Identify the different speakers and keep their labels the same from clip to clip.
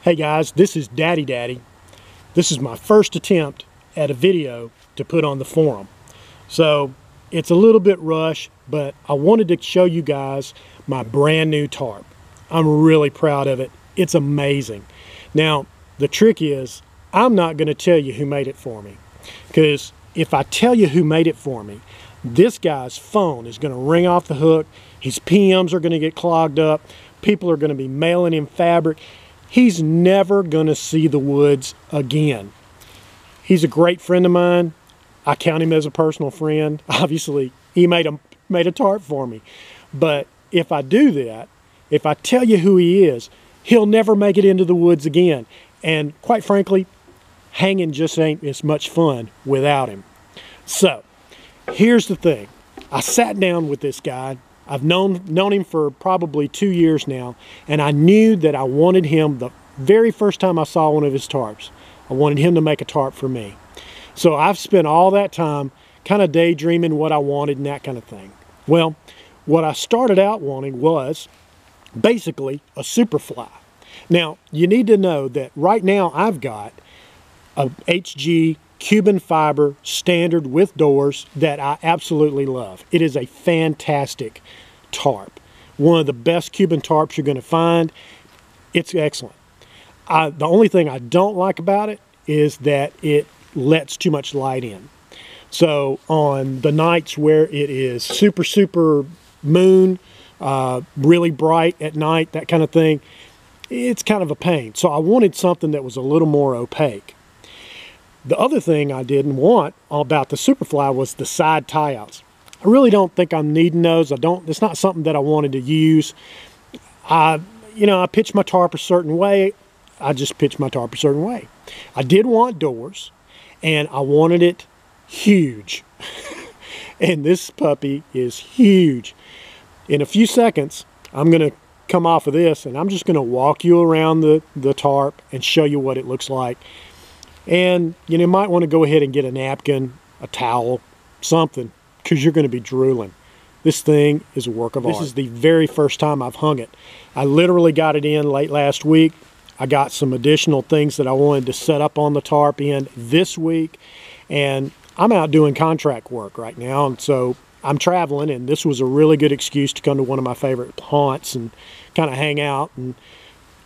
Speaker 1: Hey guys, this is Daddy. This is my first attempt at a video to put on the forum. So it's a little bit rushed, but I wanted to show you guys my brand new tarp. I'm really proud of it. It's amazing. Now, the trick is, I'm not going to tell you who made it for me, because if I tell you who made it for me, this guy's phone is going to ring off the hook. His PMs are going to get clogged up. People are going to be mailing him fabric. He's never going to see the woods again. He's a great friend of mine. I count him as a personal friend. Obviously, he made a tarp for me. But if I do that, if I tell you who he is, he'll never make it into the woods again. And quite frankly, hanging just ain't as much fun without him. So, here's the thing. I sat down with this guy. I've known him for probably 2 years now, and I knew that I wanted him the very first time I saw one of his tarps. I wanted him to make a tarp for me. So I've spent all that time kind of daydreaming what I wanted and that kind of thing. Well, what I started out wanting was basically a Superfly. Now, you need to know that right now I've got a HG Cuban fiber standard with doors that I absolutely love. It is a fantastic tarp. One of the best Cuban tarps you're going to find. It's excellent. The only thing I don't like about it is that it lets too much light in. So on the nights where it is super moon, really bright at night, that kind of thing, it's kind of a pain. So I wanted something that was a little more opaque. The other thing I didn't want about the Superfly was the side tie-outs. I really don't think I'm needing those. It's not something that I wanted to use. I pitched my tarp a certain way. I just pitched my tarp a certain way. I did want doors, and I wanted it huge. And this puppy is huge. In a few seconds, I'm going to come off of this, and I'm just going to walk you around the tarp and show you what it looks like. And you might want to go ahead and get a napkin, a towel, something, because you're going to be drooling. This thing is a work of art. This is the very first time I've hung it. I literally got it in late last week. I got some additional things that I wanted to set up on the tarp in this week. And I'm out doing contract work right now, and so I'm traveling, and this was a really good excuse to come to one of my favorite haunts and kind of hang out and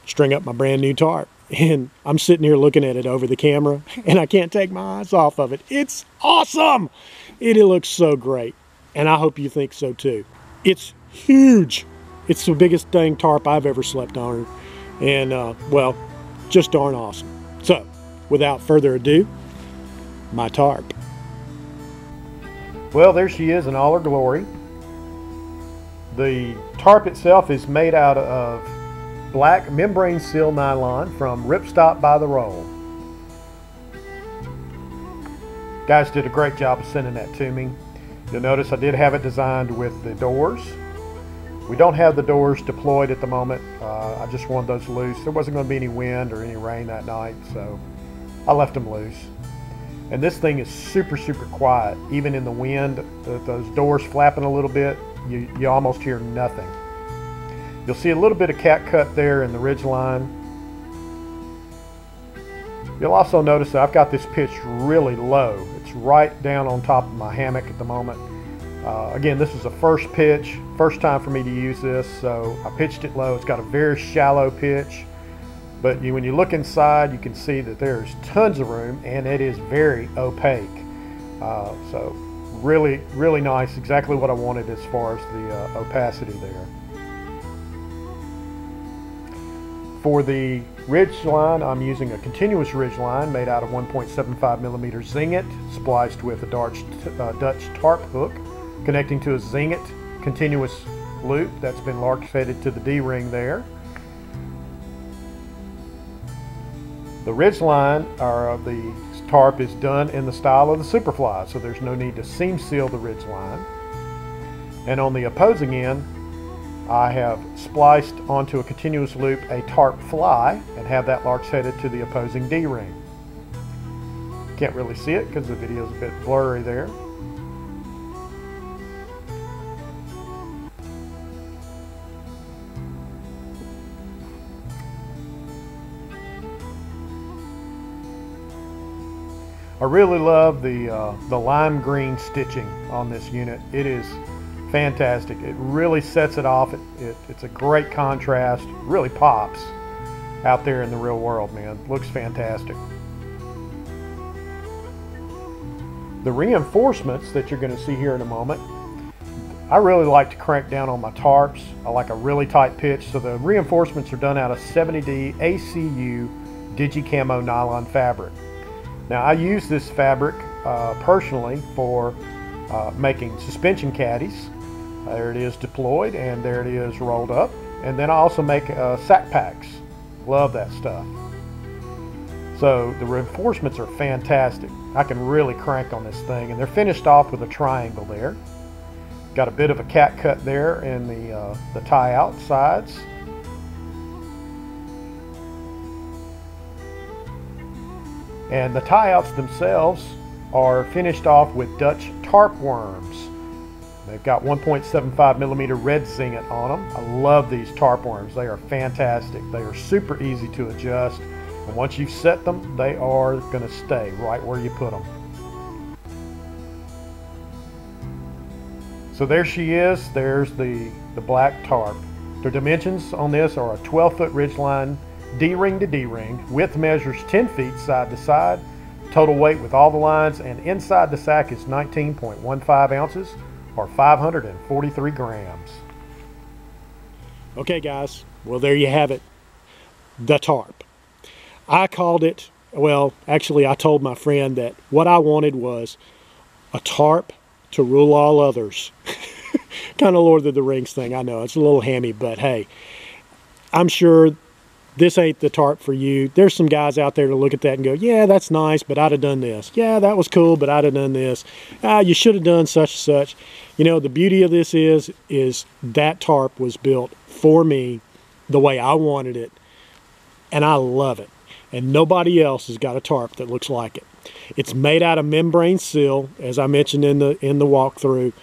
Speaker 1: string up my brand new tarp. And I'm sitting here looking at it over the camera, and I can't take my eyes off of it. It's awesome! It looks so great, and I hope you think so too. It's huge. It's the biggest dang tarp I've ever slept on, and well, just darn awesome. So, without further ado, my tarp. Well, there she is in all her glory. The tarp itself is made out of black membrane seal nylon from Ripstop by the Roll. Guys did a great job of sending that to me. You'll notice I did have it designed with the doors. We don't have the doors deployed at the moment. I just wanted those loose. There wasn't going to be any wind or any rain that night, so I left them loose. And this thing is super quiet. Even in the wind, those doors flapping a little bit, you almost hear nothing. You'll see a little bit of cat cut there in the ridge line. You'll also notice that I've got this pitched really low. It's right down on top of my hammock at the moment. Again, this is a first pitch, first time for me to use this, so I pitched it low. It's got a very shallow pitch, but when you look inside, you can see that there's tons of room, and it is very opaque. So really nice, exactly what I wanted as far as the opacity there. For the ridge line, I'm using a continuous ridge line made out of 1.75 millimeter zinget, spliced with a Dutch tarp hook, connecting to a zinget continuous loop that's been lark fitted to the D-ring there. The ridge line of the tarp is done in the style of the Superfly, so there's no need to seam seal the ridge line. And on the opposing end, I have spliced onto a continuous loop a tarp fly and have that lark headed to the opposing D-ring. Can't really see it because the video is a bit blurry there. really love the lime green stitching on this unit. It is fantastic. It really sets it off. It's a great contrast. Really pops out there in the real world, man. Looks fantastic. The reinforcements that you're going to see here in a moment, I really like to crank down on my tarps. I like a really tight pitch, so the reinforcements are done out of 70D ACU Digi-Camo nylon fabric. Now I use this fabric personally for making suspension caddies. There it is deployed, and there it is rolled up. And then I also make sack packs. Love that stuff. So the reinforcements are fantastic. I can really crank on this thing, and they're finished off with a triangle there. Got a bit of a cat cut there in the tie out sides. And the tie outs themselves are finished off with Dutch tarp worms. They've got 1.75 millimeter red zinget on them. I love these tarp worms. They are fantastic. They are super easy to adjust. And once you've set them, they are going to stay right where you put them. So there she is. There's the black tarp. The dimensions on this are a 12-foot ridgeline D-ring to D-ring. Width measures 10 feet side to side. Total weight with all the lines and inside the sack is 19.15 ounces or 543 grams. Okay guys, well there you have it. The tarp. I called it, well actually I told my friend that what I wanted was a tarp to rule all others. Kind of Lord of the Rings thing, I know, it's a little hammy, but hey, I'm sure this ain't the tarp for you. There's some guys out there to look at that and go, yeah, that's nice, but I'd have done this. Yeah, that was cool, but I'd have done this. You should have done such and such. You know, the beauty of this is that tarp was built for me the way I wanted it, and I love it. And nobody else has got a tarp that looks like it. It's made out of membrane seal, as I mentioned in the walkthrough.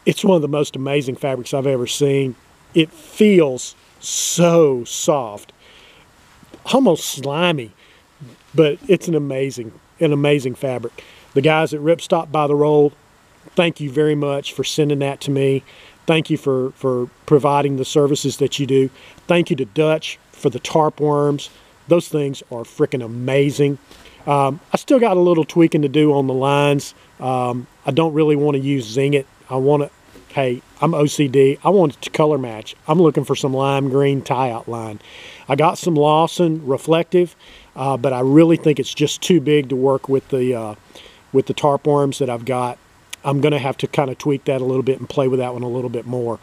Speaker 1: It's one of the most amazing fabrics I've ever seen. It feels so soft, almost slimy, but it's an amazing fabric. The guys at Ripstop by the Roll, thank you very much for sending that to me. Thank you for providing the services that you do. Thank you to Dutch for the tarp worms. Those things are freaking amazing. I still got a little tweaking to do on the lines. I don't really want to use zinget. I want to, hey, I'm OCD. I want it to color match. I'm looking for some lime green tie-out line. I got some Lawson reflective, but I really think it's just too big to work with the tarp worms that I've got. I'm going to have to kind of tweak that a little bit and play with that one a little bit more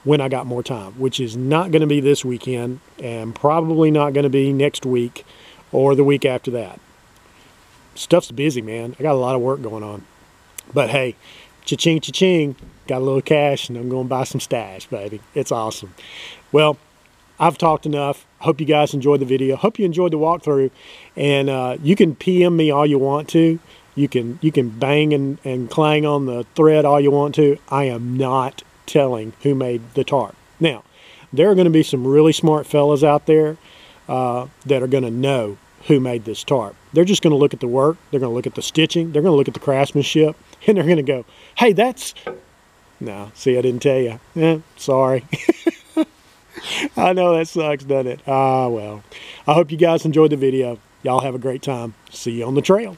Speaker 1: when I got more time, which is not going to be this weekend and probably not going to be next week or the week after that. Stuff's busy, man. I got a lot of work going on. But hey, cha-ching, cha-ching, got a little cash and I'm going to buy some stash, baby. It's awesome. Well, I've talked enough. Hope you guys enjoyed the video. Hope you enjoyed the walkthrough. And you can PM me all you want to. You can bang and clang on the thread all you want to. I am not telling who made the tarp. Now, there are going to be some really smart fellas out there that are going to know who made this tarp. They're just going to look at the work. They're going to look at the stitching. They're going to look at the craftsmanship. And they're going to go, hey, that's... No, see, I didn't tell you. Sorry. I know that sucks, doesn't it? Ah, well. I hope you guys enjoyed the video. Y'all have a great time. See you on the trail.